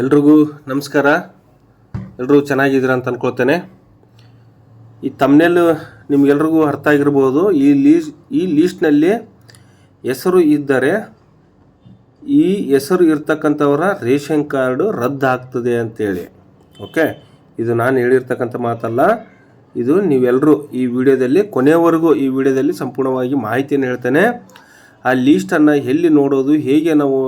ಎಲ್ರಿಗೂ ನಮಸ್ಕಾರ. ಎಲ್ಲರೂ ಚೆನ್ನಾಗಿದ್ದೀರ ಅಂತ ಅಂದ್ಕೊಳ್ತೇನೆ. ಈ ತಮ್ನೆಲ್ ನಿಮ್ಗೆಲ್ರಿಗೂ ಅರ್ಥ ಆಗಿರ್ಬೋದು. ಈ ಲೀಸ್ಟ್ನಲ್ಲಿ ಹೆಸರು ಇದ್ದರೆ ಈ ಹೆಸರು ಇರ್ತಕ್ಕಂಥವರ ರೇಷನ್ ಕಾರ್ಡು ರದ್ದು ಆಗ್ತದೆ ಅಂತೇಳಿ. ಓಕೆ, ಇದು ನಾನು ಹೇಳಿರ್ತಕ್ಕಂಥ ಮಾತಲ್ಲ. ಇದು ನೀವೆಲ್ಲರೂ ಈ ವಿಡಿಯೋದಲ್ಲಿ ಕೊನೆಯವರೆಗೂ ಈ ವಿಡಿಯೋದಲ್ಲಿ ಸಂಪೂರ್ಣವಾಗಿ ಮಾಹಿತಿಯನ್ನು ಹೇಳ್ತೇನೆ. ಆ ಲೀಸ್ಟನ್ನು ಎಲ್ಲಿ ನೋಡೋದು, ಹೇಗೆ ನಾವು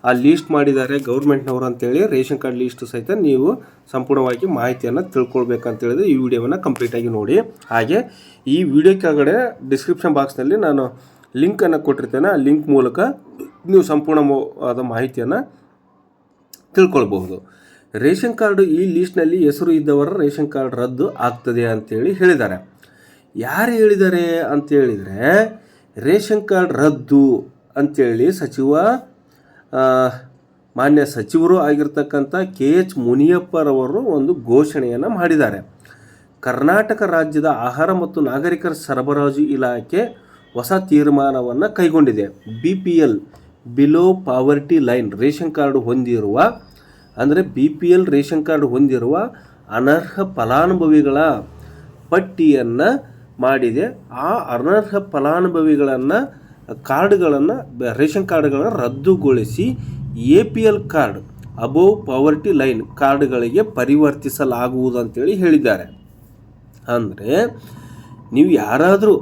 ಆ ಲೀಸ್ಟ್ ಮಾಡಿದ್ದಾರೆ ಗೌರ್ಮೆಂಟ್ನವರು ಅಂತೇಳಿ, ರೇಷನ್ ಕಾರ್ಡ್ ಲೀಸ್ಟ್ ಸಹಿತ ನೀವು ಸಂಪೂರ್ಣವಾಗಿ ಮಾಹಿತಿಯನ್ನು ತಿಳ್ಕೊಳ್ಬೇಕಂತೇಳಿದ್ರೆ ಈ ವಿಡಿಯೋವನ್ನು ಕಂಪ್ಲೀಟಾಗಿ ನೋಡಿ. ಹಾಗೆ ಈ ವಿಡಿಯೋ ಕೆಳಗಡೆ ಡಿಸ್ಕ್ರಿಪ್ಷನ್ ಬಾಕ್ಸ್ನಲ್ಲಿ ನಾನು ಲಿಂಕನ್ನು ಕೊಟ್ಟಿರ್ತೇನೆ. ಆ ಲಿಂಕ್ ಮೂಲಕ ನೀವು ಸಂಪೂರ್ಣವಾದ ಮಾಹಿತಿಯನ್ನು ತಿಳ್ಕೊಳ್ಬಹುದು. ರೇಷನ್ ಕಾರ್ಡು ಈ ಲೀಸ್ಟ್ನಲ್ಲಿ ಹೆಸರು ಇದ್ದವರ ರೇಷನ್ ಕಾರ್ಡ್ ರದ್ದು ಆಗ್ತದೆ ಅಂತೇಳಿ ಹೇಳಿದ್ದಾರೆ. ಯಾರು ಹೇಳಿದ್ದಾರೆ ಅಂತೇಳಿದರೆ, ರೇಷನ್ ಕಾರ್ಡ್ ರದ್ದು ಅಂಥೇಳಿ ಮಾನ್ಯ ಸಚಿವರು ಆಗಿರ್ತಕ್ಕಂಥ KH ಮುನಿಯಪ್ಪರವರು ಒಂದು ಘೋಷಣೆಯನ್ನು ಮಾಡಿದ್ದಾರೆ. ಕರ್ನಾಟಕ ರಾಜ್ಯದ ಆಹಾರ ಮತ್ತು ನಾಗರಿಕ ಸರಬರಾಜು ಇಲಾಖೆ ಹೊಸ ತೀರ್ಮಾನವನ್ನು ಕೈಗೊಂಡಿದೆ. BPL below poverty line ration card ಹೊಂದಿರುವ, ಅಂದರೆ BPL ರೇಷನ್ ಕಾರ್ಡ್ ಹೊಂದಿರುವ ಅನರ್ಹ ಫಲಾನುಭವಿಗಳ ಪಟ್ಟಿಯನ್ನು ಮಾಡಿದೆ. ಆ ಅನರ್ಹ ಫಲಾನುಭವಿಗಳನ್ನು ರೇಷನ್ ಕಾರ್ಡ್ಗಳನ್ನು ರದ್ದುಗೊಳಿಸಿ APL card above poverty line ಕಾರ್ಡ್ಗಳಿಗೆ ಪರಿವರ್ತಿಸಲಾಗುವುದು ಅಂತೇಳಿ ಹೇಳಿದ್ದಾರೆ. ಅಂದರೆ ನೀವು ಯಾರಾದರೂ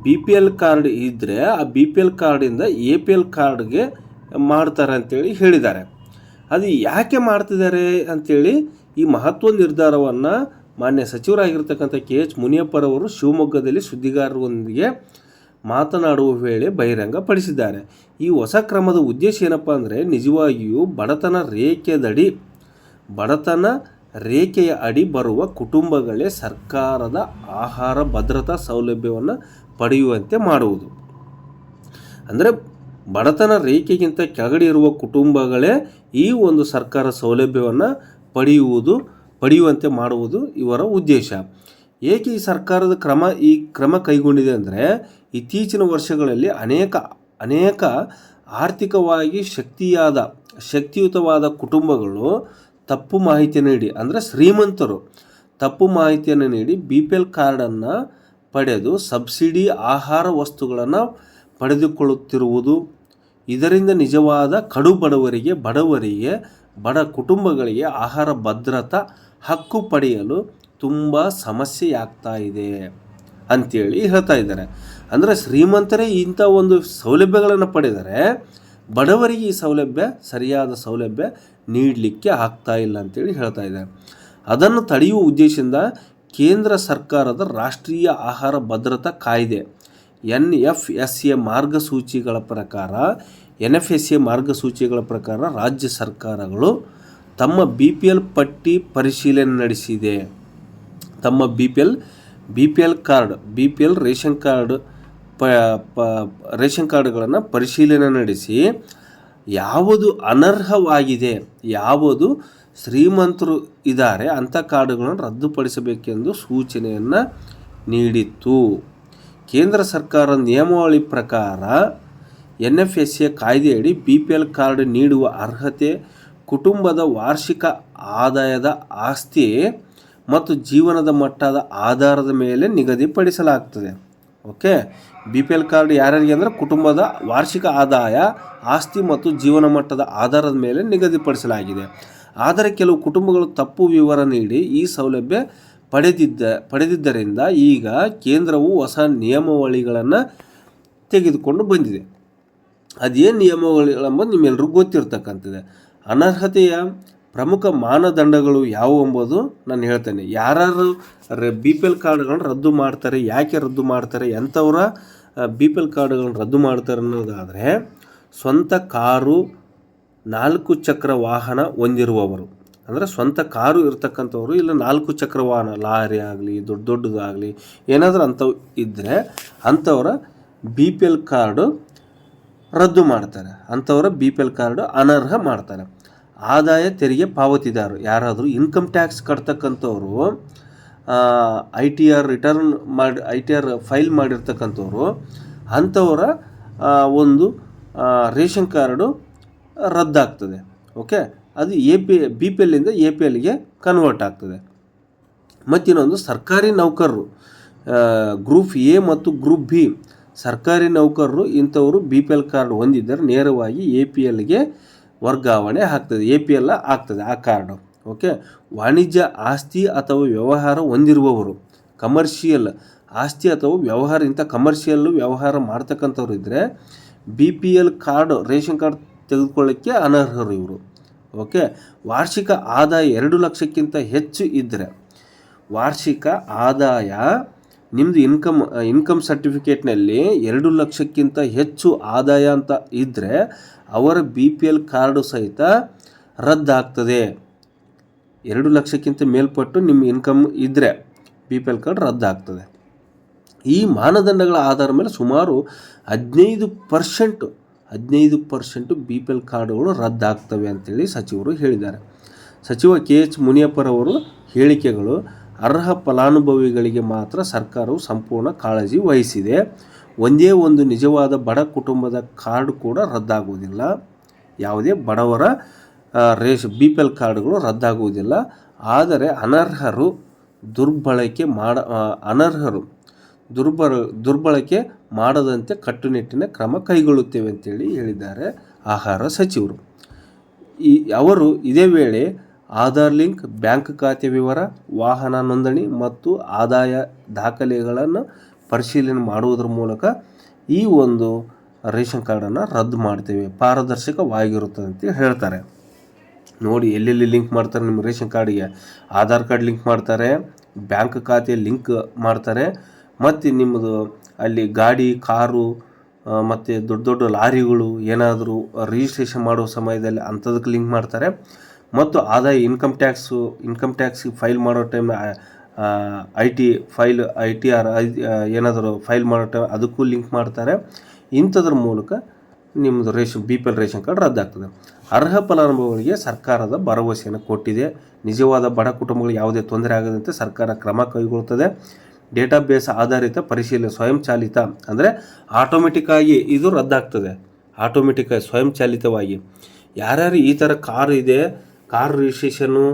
BPL ಕಾರ್ಡ್ ಇದ್ದರೆ ಆ BPL ಕಾರ್ಡಿಂದ APL ಕಾರ್ಡ್ಗೆ ಮಾಡ್ತಾರೆ ಅಂತೇಳಿ ಹೇಳಿದ್ದಾರೆ. ಅದು ಯಾಕೆ ಮಾಡ್ತಿದ್ದಾರೆ ಅಂಥೇಳಿ ಈ ಮಹತ್ವ ನಿರ್ಧಾರವನ್ನು ಮಾನ್ಯ ಸಚಿವರಾಗಿರ್ತಕ್ಕಂಥ KH ಮುನಿಯಪ್ಪರವರು ಶಿವಮೊಗ್ಗದಲ್ಲಿ ಸುದ್ದಿಗಾರರೊಂದಿಗೆ ಮಾತನಾಡುವ ವೇಳೆ ಬಹಿರಂಗಪಡಿಸಿದ್ದಾರೆ. ಈ ಹೊಸ ಕ್ರಮದ ಉದ್ದೇಶ ಏನಪ್ಪ ಅಂದರೆ, ನಿಜವಾಗಿಯೂ ಬಡತನ ರೇಖೆಯ ಅಡಿ ಬರುವ ಕುಟುಂಬಗಳೇ ಸರ್ಕಾರದ ಆಹಾರ ಭದ್ರತಾ ಸೌಲಭ್ಯವನ್ನು ಪಡೆಯುವಂತೆ ಮಾಡುವುದು. ಅಂದರೆ ಬಡತನ ರೇಖೆಗಿಂತ ಕೆಳಗಡೆ ಇರುವ ಕುಟುಂಬಗಳೇ ಈ ಒಂದು ಸರ್ಕಾರ ಸೌಲಭ್ಯವನ್ನು ಪಡೆಯುವಂತೆ ಮಾಡುವುದು ಇವರ ಉದ್ದೇಶ. ಏಕೆ ಈ ಸರ್ಕಾರದ ಕ್ರಮ ಕೈಗೊಂಡಿದೆ ಅಂದರೆ, ಇತ್ತೀಚಿನ ವರ್ಷಗಳಲ್ಲಿ ಅನೇಕ ಆರ್ಥಿಕವಾಗಿ ಶಕ್ತಿಯುತವಾದ ಕುಟುಂಬಗಳು ತಪ್ಪು ಮಾಹಿತಿಯನ್ನು ನೀಡಿ, ಅಂದರೆ ಶ್ರೀಮಂತರು ತಪ್ಪು ಮಾಹಿತಿಯನ್ನು ನೀಡಿ BPL ಕಾರ್ಡನ್ನು ಪಡೆದು ಸಬ್ಸಿಡಿ ಆಹಾರ ವಸ್ತುಗಳನ್ನು ಪಡೆದುಕೊಳ್ಳುತ್ತಿರುವುದು. ಇದರಿಂದ ನಿಜವಾದ ಕಡು ಬಡವರಿಗೆ ಬಡ ಕುಟುಂಬಗಳಿಗೆ ಆಹಾರ ಭದ್ರತಾ ಹಕ್ಕು ಪಡೆಯಲು ತುಂಬ ಸಮಸ್ಯೆಯಾಗ್ತಾ ಇದೆ ಅಂಥೇಳಿ ಹೇಳ್ತಾ ಇದ್ದಾರೆ. ಅಂದರೆ ಶ್ರೀಮಂತರೇ ಇಂಥ ಒಂದು ಸೌಲಭ್ಯಗಳನ್ನು ಪಡೆದರೆ ಬಡವರಿಗೆ ಈ ಸರಿಯಾದ ಸೌಲಭ್ಯ ನೀಡಲಿಕ್ಕೆ ಆಗ್ತಾ ಇಲ್ಲ ಅಂತೇಳಿ ಹೇಳ್ತಾ ಇದ್ದಾರೆ. ಅದನ್ನು ತಡೆಯುವ ಉದ್ದೇಶದಿಂದ ಕೇಂದ್ರ ಸರ್ಕಾರದ ರಾಷ್ಟ್ರೀಯ ಆಹಾರ ಭದ್ರತಾ ಕಾಯ್ದೆ NFSA ಮಾರ್ಗಸೂಚಿಗಳ ಪ್ರಕಾರ ರಾಜ್ಯ ಸರ್ಕಾರಗಳು ತಮ್ಮ BPL ಪಟ್ಟಿ ಪರಿಶೀಲನೆ ನಡೆಸಿದೆ. ತಮ್ಮ BPL ಕಾರ್ಡ್ ರೇಷನ್ ಕಾರ್ಡ್ಗಳನ್ನು ಪರಿಶೀಲನೆ ನಡೆಸಿ ಯಾವುದು ಅನರ್ಹವಾಗಿದೆ, ಯಾವುದು ಶ್ರೀಮಂತರು ಇದ್ದಾರೆ ಅಂಥ ಕಾರ್ಡುಗಳನ್ನು ರದ್ದುಪಡಿಸಬೇಕೆಂದು ಸೂಚನೆಯನ್ನು ನೀಡಿತ್ತು. ಕೇಂದ್ರ ಸರ್ಕಾರ ನಿಯಮಾವಳಿ ಪ್ರಕಾರ NFSA ಕಾಯ್ದೆಯಡಿ BPL ಕಾರ್ಡ್ ನೀಡುವ ಅರ್ಹತೆ ಕುಟುಂಬದ ವಾರ್ಷಿಕ ಆದಾಯದ ಆಸ್ತಿ ಮತ್ತು ಜೀವನದ ಮಟ್ಟದ ಆಧಾರದ ಮೇಲೆ ನಿಗದಿಪಡಿಸಲಾಗ್ತದೆ. ಓಕೆ, BPL ಕಾರ್ಡ್ ಯಾರಿಗೆ ಅಂದರೆ ಕುಟುಂಬದ ವಾರ್ಷಿಕ ಆದಾಯ, ಆಸ್ತಿ ಮತ್ತು ಜೀವನ ಮಟ್ಟದ ಆಧಾರದ ಮೇಲೆ ನಿಗದಿಪಡಿಸಲಾಗಿದೆ. ಆದರೆ ಕೆಲವು ಕುಟುಂಬಗಳು ತಪ್ಪು ವಿವರ ನೀಡಿ ಈ ಸೌಲಭ್ಯ ಪಡೆದಿದ್ದರಿಂದ ಈಗ ಕೇಂದ್ರವು ಹೊಸ ನಿಯಮಾವಳಿಗಳನ್ನು ತೆಗೆದುಕೊಂಡು ಬಂದಿದೆ. ಅದೇನು ನಿಯಮಾವಳಿಗಳೆಂಬುದು ನಿಮ್ಮೆಲ್ಲರಿಗೂ ಗೊತ್ತಿರ್ತಕ್ಕಂಥದ್ದು. ಅನರ್ಹತೆಯ ಪ್ರಮುಖ ಮಾನದಂಡಗಳು ಯಾವುವು ಎಂಬುದು ನಾನು ಹೇಳ್ತೇನೆ. ಯಾರು BPL ಕಾರ್ಡ್ಗಳನ್ನು ರದ್ದು ಮಾಡ್ತಾರೆ, ಯಾಕೆ ರದ್ದು ಮಾಡ್ತಾರೆ, ಎಂಥವರ BPL ಕಾರ್ಡ್ಗಳನ್ನು ರದ್ದು ಮಾಡ್ತಾರೆ ಅನ್ನೋದಾದರೆ, ಸ್ವಂತ ಕಾರು, 4 ಚಕ್ರ ವಾಹನ ಹೊಂದಿರುವವರು, ಅಂದರೆ ಸ್ವಂತ ಕಾರು ಇರ್ತಕ್ಕಂಥವ್ರು, ಇಲ್ಲ 4 ಚಕ್ರ ವಾಹನ, ಲಾರಿ ಆಗಲಿ ದೊಡ್ಡದಾಗಲಿ ಏನಾದರೂ ಅಂಥವು ಇದ್ದರೆ ಅಂಥವರ BPL ಕಾರ್ಡು ರದ್ದು ಮಾಡ್ತಾರೆ. ಅಂಥವರ BPL ಕಾರ್ಡು ಅನರ್ಹ ಮಾಡ್ತಾರೆ. ಆದಾಯ ತೆರಿಗೆ ಪಾವತಿದಾರರು, ಯಾರಾದರೂ ಇನ್ಕಮ್ ಟ್ಯಾಕ್ಸ್ ಕಟ್ತಕ್ಕಂಥವ್ರು, ITR ಫೈಲ್ ಮಾಡಿರ್ತಕ್ಕಂಥವ್ರು, ಅಂಥವರ ಒಂದು ರೇಷನ್ ಕಾರ್ಡು ರದ್ದಾಗ್ತದೆ. ಓಕೆ, ಅದು BPLಯಿಂದ APLಗೆ ಕನ್ವರ್ಟ್ ಆಗ್ತದೆ. ಮತ್ತಿನ್ನೊಂದು ಸರ್ಕಾರಿ ನೌಕರರು ಗ್ರೂಪ್ A ಮತ್ತು ಗ್ರೂಪ್ B ಸರ್ಕಾರಿ ನೌಕರರು ಇಂಥವರು BPL ಕಾರ್ಡ್ ಹೊಂದಿದ್ದರೆ ನೇರವಾಗಿ APLಗೆ ವರ್ಗಾವಣೆ ಆಗ್ತದೆ, APL ಆಗ್ತದೆ ಆ ಕಾರ್ಡು. ಓಕೆ. ವಾಣಿಜ್ಯ ಆಸ್ತಿ ಅಥವಾ ವ್ಯವಹಾರ ಹೊಂದಿರುವವರು, ಕಮರ್ಷಿಯಲ್ ಆಸ್ತಿ ಅಥವಾ ವ್ಯವಹಾರ, ಇಂಥ ಕಮರ್ಷಿಯಲ್ಲು ವ್ಯವಹಾರ ಮಾಡ್ತಕ್ಕಂಥವ್ರು ಇದ್ದರೆ BPL ಕಾರ್ಡ್ ರೇಷನ್ ಕಾರ್ಡ್ ತೆಗೆದುಕೊಳ್ಳೋಕ್ಕೆ ಅನರ್ಹರು ಇವರು. ಓಕೆ. ವಾರ್ಷಿಕ ಆದಾಯ 2 ಲಕ್ಷಕ್ಕಿಂತ ಹೆಚ್ಚು ಇದ್ದರೆ, ವಾರ್ಷಿಕ ಆದಾಯ ನಿಮ್ಮದು ಇನ್ಕಮ್ ಸರ್ಟಿಫಿಕೇಟ್ನಲ್ಲಿ 2 ಲಕ್ಷಕ್ಕಿಂತ ಹೆಚ್ಚು ಆದಾಯ ಅಂತ ಇದ್ದರೆ ಅವರ BPL ಕಾರ್ಡು ಸಹಿತ ರದ್ದಾಗ್ತದೆ. 2 ಲಕ್ಷಕ್ಕಿಂತ ಮೇಲ್ಪಟ್ಟು ನಿಮ್ಮ ಇನ್ಕಮ್ ಇದ್ದರೆ BPL ಕಾರ್ಡ್ ರದ್ದಾಗ್ತದೆ. ಈ ಮಾನದಂಡಗಳ ಆಧಾರದ ಮೇಲೆ ಸುಮಾರು 15% BPL ಕಾರ್ಡುಗಳು ರದ್ದಾಗ್ತವೆ ಅಂತೇಳಿ ಸಚಿವರು ಹೇಳಿದ್ದಾರೆ. ಸಚಿವ KH ಮುನಿಯಪ್ಪರವರು ಹೇಳಿಕೆಗಳು, ಅರ್ಹ ಫಲಾನುಭವಿಗಳಿಗೆ ಮಾತ್ರ ಸರ್ಕಾರವು ಸಂಪೂರ್ಣ ಕಾಳಜಿ ವಹಿಸಿದೆ. ಒಂದೇ ಒಂದು ನಿಜವಾದ ಬಡ ಕುಟುಂಬದ ಕಾರ್ಡ್ ಕೂಡ ರದ್ದಾಗುವುದಿಲ್ಲ. ಯಾವುದೇ ಬಡವರ BPL ಕಾರ್ಡ್ಗಳು ರದ್ದಾಗುವುದಿಲ್ಲ. ಆದರೆ ಅನರ್ಹರು ದುರ್ಬಳಕೆ ಮಾಡದಂತೆ ಕಟ್ಟುನಿಟ್ಟಿನ ಕ್ರಮ ಕೈಗೊಳ್ಳುತ್ತೇವೆ ಅಂತೇಳಿ ಹೇಳಿದ್ದಾರೆ ಆಹಾರ ಸಚಿವರು. ಅವರು ಇದೇ ವೇಳೆ ಆಧಾರ್ ಲಿಂಕ್, ಬ್ಯಾಂಕ್ ಖಾತೆ ವಿವರ, ವಾಹನ ನೋಂದಣಿ ಮತ್ತು ಆದಾಯ ದಾಖಲೆಗಳನ್ನು ಪರಿಶೀಲನೆ ಮಾಡುವುದರ ಮೂಲಕ ಈ ಒಂದು ರೇಷನ್ ಕಾರ್ಡನ್ನು ರದ್ದು ಮಾಡ್ತೇವೆ, ಪಾರದರ್ಶಕವಾಗಿರುತ್ತದೆ ಅಂತ ಹೇಳ್ತಾರೆ. ನೋಡಿ ಎಲ್ಲೆಲ್ಲಿ ಲಿಂಕ್ ಮಾಡ್ತಾರೆ ನಿಮ್ಮ ರೇಷನ್ ಕಾರ್ಡಿಗೆ. ಆಧಾರ್ ಕಾರ್ಡ್ ಲಿಂಕ್ ಮಾಡ್ತಾರೆ, ಬ್ಯಾಂಕ್ ಖಾತೆ ಲಿಂಕ್ ಮಾಡ್ತಾರೆ, ಮತ್ತು ನಿಮ್ಮದು ಅಲ್ಲಿ ಗಾಡಿ, ಕಾರು ಮತ್ತು ದೊಡ್ಡ ದೊಡ್ಡ ಲಾರಿಗಳು ಏನಾದರೂ ರಿಜಿಸ್ಟ್ರೇಷನ್ ಮಾಡೋ ಸಮಯದಲ್ಲಿ ಅಂಥದಕ್ಕೆ ಲಿಂಕ್ ಮಾಡ್ತಾರೆ. ಮತ್ತು ಆದಾಯ ಇನ್ಕಮ್ ಟ್ಯಾಕ್ಸ್ ಫೈಲ್ ಮಾಡೋ ಟೈಮ್ ITR ಏನಾದರೂ ಫೈಲ್ ಮಾಡೋ ಟೈಮ್ ಅದಕ್ಕೂ ಲಿಂಕ್ ಮಾಡ್ತಾರೆ. ಇಂಥದ್ರ ಮೂಲಕ ನಿಮ್ಮದು BPL ರೇಷನ್ ಕಾರ್ಡ್ ರದ್ದಾಗ್ತದೆ. ಅರ್ಹ ಫಲಾನುಭವಿಗಳಿಗೆ ಸರ್ಕಾರದ ಭರವಸೆಯನ್ನು ಕೊಟ್ಟಿದೆ. ನಿಜವಾದ ಬಡ ಕುಟುಂಬಗಳಿಗೆ ಯಾವುದೇ ತೊಂದರೆ ಆಗದಂತೆ ಸರ್ಕಾರ ಕ್ರಮ ಕೈಗೊಳ್ಳುತ್ತದೆ. ಡೇಟಾಬೇಸ್ ಆಧಾರಿತ ಪರಿಶೀಲನೆ, ಸ್ವಯಂಚಾಲಿತ ಅಂದರೆ ಆಟೋಮೆಟಿಕ್ಕಾಗಿ ಇದು ರದ್ದಾಗ್ತದೆ. ಸ್ವಯಂಚಾಲಿತವಾಗಿ ಯಾರ್ಯಾರು ಈ ಥರ ಕಾರ್ ಇದೆ, ಕಾರ್ ರಿಜಿಸ್ಟ್ರೇಷನ್ನು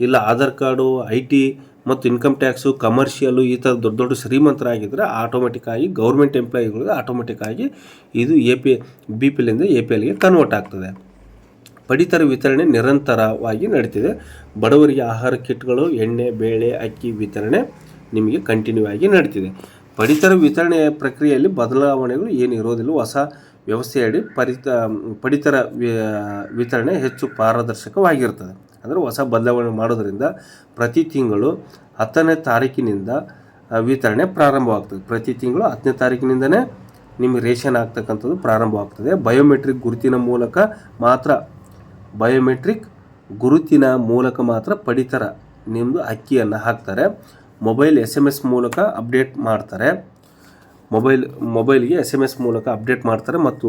ಇಲ್ಲ ಆಧಾರ್ ಕಾರ್ಡು, IT ಮತ್ತು ಇನ್ಕಮ್ ಟ್ಯಾಕ್ಸು, ಕಮರ್ಷಿಯಲು ಈ ಥರ ದೊಡ್ಡ ದೊಡ್ಡ ಶ್ರೀಮಂತರಾಗಿದ್ದರೆ ಆಟೋಮೆಟಿಕ್ಕಾಗಿ ಗೌರ್ಮೆಂಟ್ ಎಂಪ್ಲಾಯಿಗಳಿಗೆ ಆಟೋಮೆಟಿಕ್ಕಾಗಿ ಇದು BPLಯಿಂದ APLಗೆ ಕನ್ವರ್ಟ್ ಆಗ್ತದೆ. ಪಡಿತರ ವಿತರಣೆ ನಿರಂತರವಾಗಿ ನಡೀತಿದೆ. ಬಡವರಿಗೆ ಆಹಾರ ಕಿಟ್ಗಳು, ಎಣ್ಣೆ, ಬೇಳೆ, ಅಕ್ಕಿ ವಿತರಣೆ ನಿಮಗೆ ಕಂಟಿನ್ಯೂ ಆಗಿ ನಡೀತಿದೆ. ಪಡಿತರ ವಿತರಣೆಯ ಪ್ರಕ್ರಿಯೆಯಲ್ಲಿ ಬದಲಾವಣೆಗಳು ಏನು ಇರೋದಿಲ್ಲ. ಹೊಸ ವ್ಯವಸ್ಥೆಯಡಿ ಪಡಿತರ ವಿತರಣೆ ಹೆಚ್ಚು ಪಾರದರ್ಶಕವಾಗಿರ್ತದೆ. ಅಂದರೆ ಹೊಸ ಬದಲಾವಣೆ ಮಾಡೋದ್ರಿಂದ ಪ್ರತಿ ತಿಂಗಳು 10ನೇ ತಾರೀಕಿನಿಂದ ವಿತರಣೆ ಪ್ರಾರಂಭವಾಗ್ತದೆ. ಪ್ರತಿ ತಿಂಗಳು 10ನೇ ತಾರೀಕಿನಿಂದನೇ ನಿಮಗೆ ರೇಷನ್ ಆಗ್ತಕ್ಕಂಥದ್ದು ಪ್ರಾರಂಭವಾಗ್ತದೆ. ಬಯೋಮೆಟ್ರಿಕ್ ಗುರುತಿನ ಮೂಲಕ ಮಾತ್ರ ಪಡಿತರ ನಿಮ್ಮದು ಅಕ್ಕಿಯನ್ನು ಹಾಕ್ತಾರೆ. ಮೊಬೈಲ್ SMS ಮೂಲಕ ಅಪ್ಡೇಟ್ ಮಾಡ್ತಾರೆ. ಮೊಬೈಲ್ಗೆ SMS ಮೂಲಕ ಅಪ್ಡೇಟ್ ಮಾಡ್ತಾರೆ ಮತ್ತು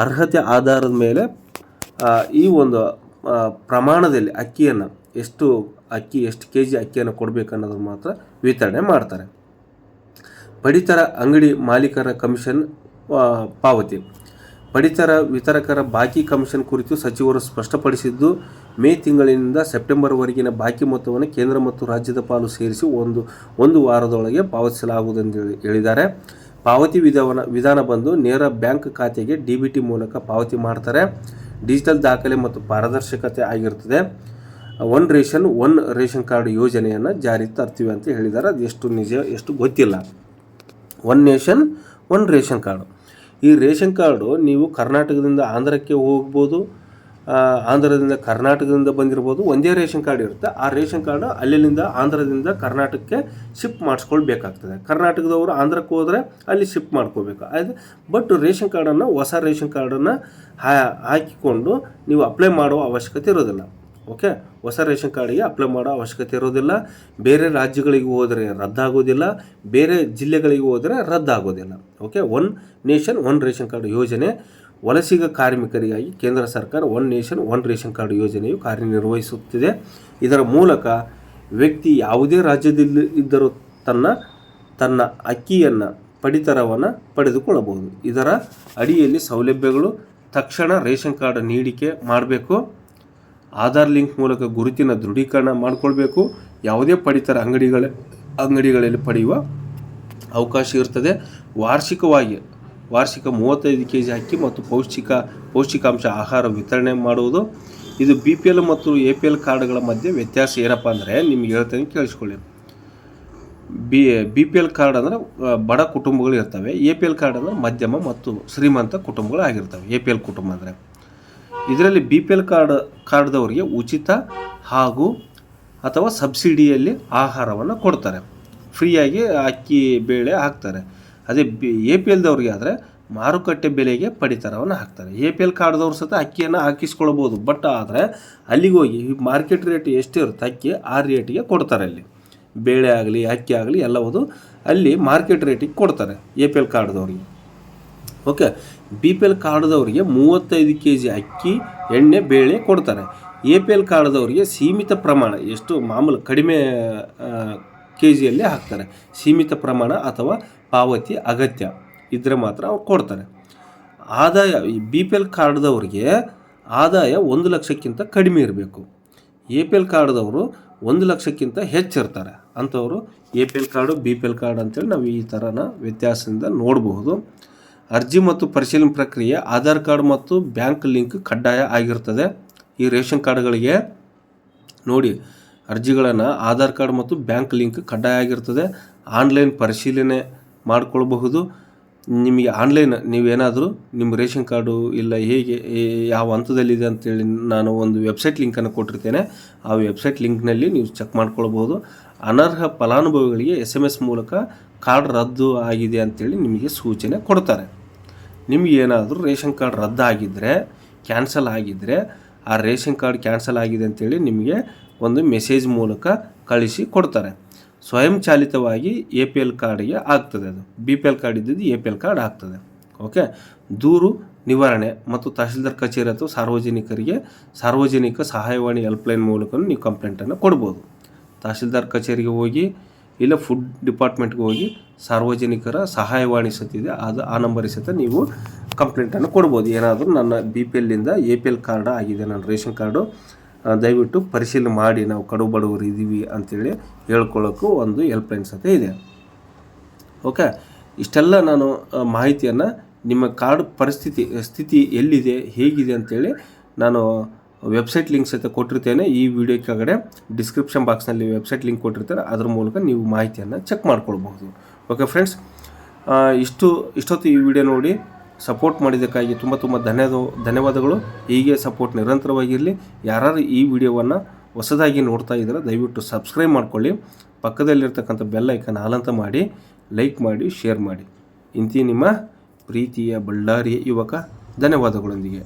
ಅರ್ಹತೆ ಆಧಾರದ ಮೇಲೆ ಈ ಒಂದು ಪ್ರಮಾಣದಲ್ಲಿ ಅಕ್ಕಿಯನ್ನು ಎಷ್ಟು kg ಅಕ್ಕಿಯನ್ನು ಕೊಡಬೇಕನ್ನೋದು ಮಾತ್ರ ವಿತರಣೆ ಮಾಡ್ತಾರೆ. ಪಡಿತರ ಅಂಗಡಿ ಮಾಲೀಕರ ಕಮಿಷನ್ ಪಾವತಿ. ಪಡಿತರ ವಿತರಕರ ಬಾಕಿ ಕಮಿಷನ್ ಕುರಿತು ಸಚಿವರು ಸ್ಪಷ್ಟಪಡಿಸಿದ್ದು, ಮೇ ತಿಂಗಳಿನಿಂದ ಸೆಪ್ಟೆಂಬರ್ವರೆಗಿನ ಬಾಕಿ ಮೊತ್ತವನ್ನು ಕೇಂದ್ರ ಮತ್ತು ರಾಜ್ಯದ ಪಾಲು ಸೇರಿಸಿ ಒಂದು ವಾರದೊಳಗೆ ಪಾವತಿಸಲಾಗುವುದೆಂದು ಹೇಳಿದ್ದಾರೆ. ಪಾವತಿ ವಿಧಾನ ಬಂದು ನೇರ ಬ್ಯಾಂಕ್ ಖಾತೆಗೆ DBT ಮೂಲಕ ಪಾವತಿ ಮಾಡ್ತಾರೆ. ಡಿಜಿಟಲ್ ದಾಖಲೆ ಮತ್ತು ಪಾರದರ್ಶಕತೆ ಆಗಿರ್ತದೆ. ಒನ್ ರೇಷನ್ ಕಾರ್ಡ್ ಯೋಜನೆಯನ್ನು ಜಾರಿ ತರ್ತೀವಿ ಅಂತ ಹೇಳಿದ್ದಾರೆ. ಅದು ಎಷ್ಟು ನಿಜ ಎಷ್ಟು ಗೊತ್ತಿಲ್ಲ. One nation one ration card. ಈ ರೇಷನ್ ಕಾರ್ಡು ನೀವು ಕರ್ನಾಟಕದಿಂದ ಆಂಧ್ರಕ್ಕೆ ಹೋಗ್ಬೋದು, ಆಂಧ್ರದಿಂದ ಕರ್ನಾಟಕದಿಂದ ಬಂದಿರ್ಬೋದು. ಒಂದೇ ರೇಷನ್ ಕಾರ್ಡ್ ಇರುತ್ತೆ. ಆ ರೇಷನ್ ಕಾರ್ಡು ಅಲ್ಲಿಂದ ಆಂಧ್ರದಿಂದ ಕರ್ನಾಟಕಕ್ಕೆ ಶಿಫ್ಟ್ ಮಾಡಿಸ್ಕೊಳ್ಬೇಕಾಗ್ತದೆ. ಕರ್ನಾಟಕದವರು ಆಂಧ್ರಕ್ಕೆ ಹೋದರೆ ಅಲ್ಲಿ ಶಿಫ್ಟ್ ಮಾಡ್ಕೋಬೇಕು. ಬಟ್ ರೇಷನ್ ಕಾರ್ಡನ್ನು ಹೊಸ ರೇಷನ್ ಕಾರ್ಡನ್ನು ಹಾಕಿಕೊಂಡು ನೀವು ಅಪ್ಲೈ ಮಾಡುವ ಅವಶ್ಯಕತೆ ಇರೋದಿಲ್ಲ. ಓಕೆ. ಹೊಸ ರೇಷನ್ ಕಾರ್ಡಿಗೆ ಅಪ್ಲೈ ಮಾಡೋ ಅವಶ್ಯಕತೆ ಇರೋದಿಲ್ಲ. ಬೇರೆ ರಾಜ್ಯಗಳಿಗೆ ಹೋದರೆ ರದ್ದಾಗೋದಿಲ್ಲ, ಬೇರೆ ಜಿಲ್ಲೆಗಳಿಗೆ ಹೋದರೆ ರದ್ದಾಗೋದಿಲ್ಲ. Okay. One nation one ration card ಯೋಜನೆ ವಲಸಿಗ ಕಾರ್ಮಿಕರಿಗಾಗಿ ಕೇಂದ್ರ ಸರ್ಕಾರ one nation one ration card ಯೋಜನೆಯು ಕಾರ್ಯನಿರ್ವಹಿಸುತ್ತಿದೆ. ಇದರ ಮೂಲಕ ವ್ಯಕ್ತಿ ಯಾವುದೇ ರಾಜ್ಯದಲ್ಲಿ ಇದ್ದರೂ ತನ್ನ ಅಕ್ಕಿಯನ್ನು ಪಡಿತರವನ್ನು ಪಡೆದುಕೊಳ್ಳಬಹುದು. ಇದರ ಅಡಿಯಲ್ಲಿ ಸೌಲಭ್ಯಗಳು: ತಕ್ಷಣ ರೇಷನ್ ಕಾರ್ಡ್ ನೀಡಿಕೆ ಮಾಡಬೇಕು. ಆಧಾರ್ ಲಿಂಕ್ ಮೂಲಕ ಗುರುತಿನ ದೃಢೀಕರಣ ಮಾಡಿಕೊಳ್ಬೇಕು. ಯಾವುದೇ ಪಡಿತರ ಅಂಗಡಿಗಳಲ್ಲಿ ಪಡೆಯುವ ಅವಕಾಶ ಇರ್ತದೆ. ವಾರ್ಷಿಕ 35 kg ಅಕ್ಕಿ ಮತ್ತು ಪೌಷ್ಟಿಕಾಂಶ ಆಹಾರ ವಿತರಣೆ ಮಾಡುವುದು. ಇದು BPL ಮತ್ತು APL ಕಾರ್ಡ್ಗಳ ಮಧ್ಯೆ ವ್ಯತ್ಯಾಸ ಏನಪ್ಪ ಅಂದರೆ ನಿಮ್ಗೆ ಹೇಳ್ತೇನೆ, ಕೇಳಿಸ್ಕೊಳ್ಳಿ. BPL ಕಾರ್ಡ್ ಅಂದರೆ ಬಡ ಕುಟುಂಬಗಳು ಇರ್ತವೆ. APL ಕಾರ್ಡ್ ಅಂದರೆ ಮಧ್ಯಮ ಮತ್ತು ಶ್ರೀಮಂತ ಕುಟುಂಬಗಳು ಆಗಿರ್ತವೆ. APL ಕುಟುಂಬ ಅಂದರೆ ಇದರಲ್ಲಿ BPL ಕಾರ್ಡ್ದವರಿಗೆ ಉಚಿತ ಅಥವಾ ಸಬ್ಸಿಡಿಯಲ್ಲಿ ಆಹಾರವನ್ನು ಕೊಡ್ತಾರೆ, ಫ್ರೀಯಾಗಿ ಅಕ್ಕಿ ಬೇಳೆ ಹಾಕ್ತಾರೆ. ಅದೇ APLದವ್ರಿಗೆ ಆದರೆ ಮಾರುಕಟ್ಟೆ ಬೆಲೆಗೆ ಪಡಿತರವನ್ನು ಹಾಕ್ತಾರೆ. APL ಕಾರ್ಡ್ದವ್ರು ಸಹ ಅಕ್ಕಿಯನ್ನು ಹಾಕಿಸ್ಕೊಳ್ಬೋದು, ಬಟ್ ಆದರೆ ಅಲ್ಲಿಗೆ ಹೋಗಿ ಮಾರ್ಕೆಟ್ ರೇಟ್ ಎಷ್ಟಿರುತ್ತೆ ಅಕ್ಕಿ ಆ ರೇಟಿಗೆ ಕೊಡ್ತಾರೆ. ಅಲ್ಲಿ ಬೇಳೆ ಆಗಲಿ ಅಕ್ಕಿ ಆಗಲಿ ಎಲ್ಲವುದು ಅಲ್ಲಿ ಮಾರ್ಕೆಟ್ ರೇಟಿಗೆ ಕೊಡ್ತಾರೆ APL ಕಾರ್ಡ್ದವ್ರಿಗೆ. ಓಕೆ, BPL ಕಾರ್ಡ್ದವರಿಗೆ 35 kg ಅಕ್ಕಿ, ಎಣ್ಣೆ, ಬೇಳೆ ಕೊಡ್ತಾರೆ. APL ಕಾರ್ಡ್ದವರಿಗೆ ಸೀಮಿತ ಪ್ರಮಾಣ, ಎಷ್ಟು ಮಾಮೂಲು ಕಡಿಮೆ KGಯಲ್ಲಿ ಹಾಕ್ತಾರೆ. ಸೀಮಿತ ಪ್ರಮಾಣ ಅಥವಾ ಪಾವತಿ ಅಗತ್ಯ ಇದ್ದರೆ ಮಾತ್ರ ಅವ್ರು ಕೊಡ್ತಾರೆ. ಆದಾಯ BPL ಕಾರ್ಡ್ದವರಿಗೆ ಆದಾಯ 1 ಲಕ್ಷಕ್ಕಿಂತ ಕಡಿಮೆ ಇರಬೇಕು. APL ಕಾರ್ಡ್ದವರು 1 ಲಕ್ಷಕ್ಕಿಂತ ಹೆಚ್ಚಿರ್ತಾರೆ. ಅಂಥವರು APL ಕಾರ್ಡು BPL ಕಾರ್ಡ್ ಅಂತೇಳಿ ನಾವು ಈ ಥರನ ವ್ಯತ್ಯಾಸದಿಂದ ನೋಡಬಹುದು. ಅರ್ಜಿ ಮತ್ತು ಪರಿಶೀಲನೆ ಪ್ರಕ್ರಿಯೆ ಆಧಾರ್ ಕಾರ್ಡ್ ಮತ್ತು ಬ್ಯಾಂಕ್ ಲಿಂಕ್ ಕಡ್ಡಾಯ ಆಗಿರ್ತದೆ. ಈ ರೇಷನ್ ಕಾರ್ಡ್ಗಳಿಗೆ ನೋಡಿ, ಅರ್ಜಿಗಳನ್ನು ಆಧಾರ್ ಕಾರ್ಡ್ ಮತ್ತು ಬ್ಯಾಂಕ್ ಲಿಂಕ್ ಕಡ್ಡಾಯ ಆಗಿರ್ತದೆ. ಆನ್ಲೈನ್ ಪರಿಶೀಲನೆ ಮಾಡಿಕೊಳ್ಬಹುದು. ನಿಮಗೆ ಆನ್ಲೈನ್ ನೀವೇನಾದರೂ ನಿಮ್ಮ ರೇಷನ್ ಕಾರ್ಡು ಇಲ್ಲ ಹೇಗೆ ಯಾವ ಹಂತದಲ್ಲಿದೆ ಅಂತೇಳಿ ನಾನು ಒಂದು ವೆಬ್ಸೈಟ್ ಲಿಂಕನ್ನು ಕೊಟ್ಟಿರ್ತೇನೆ. ಆ ವೆಬ್ಸೈಟ್ ಲಿಂಕ್ನಲ್ಲಿ ನೀವು ಚೆಕ್ ಮಾಡ್ಕೊಳ್ಬೋದು. ಅನರ್ಹ ಫಲಾನುಭವಿಗಳಿಗೆ SMS ಮೂಲಕ ಕಾರ್ಡ್ ರದ್ದು ಆಗಿದೆ ಅಂತೇಳಿ ನಿಮಗೆ ಸೂಚನೆ ಕೊಡ್ತಾರೆ. ನಿಮಗೆ ಏನಾದರೂ ರೇಷನ್ ಕಾರ್ಡ್ ರದ್ದಾಗಿದ್ದರೆ, ಕ್ಯಾನ್ಸಲ್ ಆಗಿದ್ದರೆ, ಆ ರೇಷನ್ ಕಾರ್ಡ್ ಕ್ಯಾನ್ಸಲ್ ಆಗಿದೆ ಅಂತೇಳಿ ನಿಮಗೆ ಒಂದು ಮೆಸೇಜ್ ಮೂಲಕ ಕಳಿಸಿ ಕೊಡ್ತಾರೆ. ಸ್ವಯಂ ಚಾಲಿತವಾಗಿ APL ಕಾರ್ಡಿಗೆ ಆಗ್ತದೆ. ಅದು BPL ಕಾರ್ಡ್ ಇದ್ದಿದ್ದು APL ಕಾರ್ಡ್ ಆಗ್ತದೆ. ಓಕೆ, ದೂರು ನಿವಾರಣೆ ಮತ್ತು ತಹಶೀಲ್ದಾರ್ ಕಚೇರಿ ಅಥವಾ ಸಾರ್ವಜನಿಕ ಸಹಾಯವಾಣಿ ಹೆಲ್ಪ್ಲೈನ್ ಮೂಲಕ ನೀವು ಕಂಪ್ಲೇಂಟನ್ನು ಕೊಡ್ಬೋದು. ತಹಶೀಲ್ದಾರ್ ಕಚೇರಿಗೆ ಹೋಗಿ ಇಲ್ಲ ಫುಡ್ ಡಿಪಾರ್ಟ್ಮೆಂಟ್ಗೆ ಹೋಗಿ ಸಾರ್ವಜನಿಕರ ಸಹಾಯವಾಣಿ ಸತ್ತಿದೆ ಆ ನಂಬರಿಗೆ ಸಹಿತ ನೀವು ಕಂಪ್ಲೇಂಟನ್ನು ಕೊಡ್ಬೋದು. ಏನಾದರೂ ನನ್ನ BPLನಿಂದ APL ಕಾರ್ಡ್ ಆಗಿದೆ, ನನ್ನ ರೇಷನ್ ಕಾರ್ಡು ದಯವಿಟ್ಟು ಪರಿಶೀಲನೆ ಮಾಡಿ, ನಾವು ಕಡು ಬಡವರು ಇದ್ದೀವಿ ಅಂಥೇಳಿ ಹೇಳ್ಕೊಳ್ಳೋಕ್ಕೂ ಒಂದು ಹೆಲ್ಪ್ಲೈನ್ ಸಹಿತ ಇದೆ. ಓಕೆ, ಇಷ್ಟೆಲ್ಲ ನಾನು ಮಾಹಿತಿಯನ್ನು ನಿಮ್ಮ ಕಾರ್ಡ್ ಸ್ಥಿತಿ ಎಲ್ಲಿದೆ, ಹೇಗಿದೆ ಅಂಥೇಳಿ ನಾನು ವೆಬ್ಸೈಟ್ ಲಿಂಕ್ ಸಹಿತ ಕೊಟ್ಟಿರ್ತೇನೆ. ಈ ವಿಡಿಯೋ ಕೆಳಗಡೆ ಡಿಸ್ಕ್ರಿಪ್ಷನ್ ಬಾಕ್ಸ್ನಲ್ಲಿ ವೆಬ್ಸೈಟ್ ಲಿಂಕ್ ಕೊಟ್ಟಿರ್ತಾರೆ, ಅದ್ರ ಮೂಲಕ ನೀವು ಮಾಹಿತಿಯನ್ನು ಚೆಕ್ ಮಾಡ್ಕೊಳ್ಬಹುದು. ಓಕೆ ಫ್ರೆಂಡ್ಸ್, ಇಷ್ಟೊತ್ತು ಈ ವಿಡಿಯೋ ನೋಡಿ ಸಪೋರ್ಟ್ ಮಾಡಿದ್ದಕ್ಕಾಗಿ ತುಂಬ ಧನ್ಯವಾದಗಳು. ಹೀಗೆ ಸಪೋರ್ಟ್ ನಿರಂತರವಾಗಿರಲಿ. ಯಾರು ಈ ವಿಡಿಯೋವನ್ನು ಹೊಸದಾಗಿ ನೋಡ್ತಾ ಇದ್ದಾರೆ ದಯವಿಟ್ಟು ಸಬ್ಸ್ಕ್ರೈಬ್ ಮಾಡ್ಕೊಳ್ಳಿ. ಪಕ್ಕದಲ್ಲಿರ್ತಕ್ಕಂಥ ಬೆಲ್ ಐಕನ್ ಆಲ್ ಅಂತ ಮಾಡಿ, ಲೈಕ್ ಮಾಡಿ, ಶೇರ್ ಮಾಡಿ. ಇಂತಿ ನಿಮ್ಮ ಪ್ರೀತಿಯ ಬಳ್ಳಾರಿಯ ಯುವಕ. ಧನ್ಯವಾದಗಳೊಂದಿಗೆ.